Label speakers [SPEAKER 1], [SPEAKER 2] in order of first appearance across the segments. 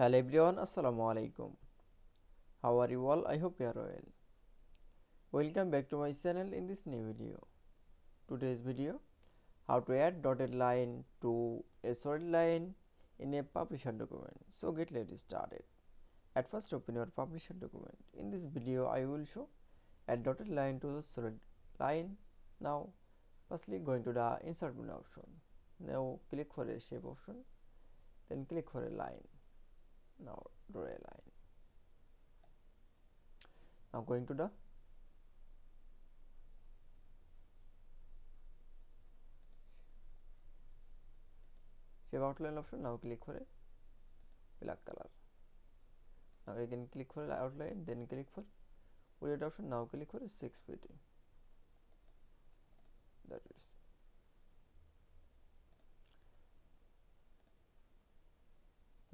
[SPEAKER 1] Hello everyone, Assalamu alaikum. How are you all? I hope you are well. Welcome back to my channel in this new video. Today's video, how to add dotted line to a solid line in a publisher document. So let's started. At first open your publisher document. In this video I will show add dotted line to a solid line. Now firstly going to the insert menu option. Now click for a shape option. Then click for a line. Now draw a line. Now going to the shape outline option. Now click for a black color. Now again click for outline, then click for orient option. Now click for 650. That is.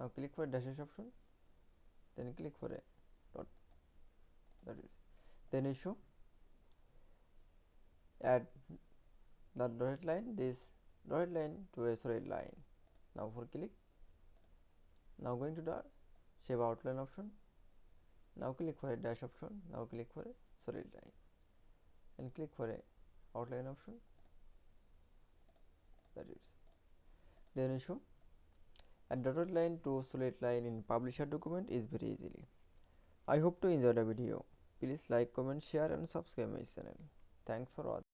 [SPEAKER 1] Now click for dashes option, then click for a dot. That is. Then you show add the dotted line, this dotted line to a solid line. Now for click. Now going to the shape outline option. Now click for a dash option. Now click for a solid line, and click for a outline option. That is. Then you show a dotted line to solid line in publisher document is very easily. I hope to enjoy the video. Please like, comment, share and subscribe my channel. Thanks for watching.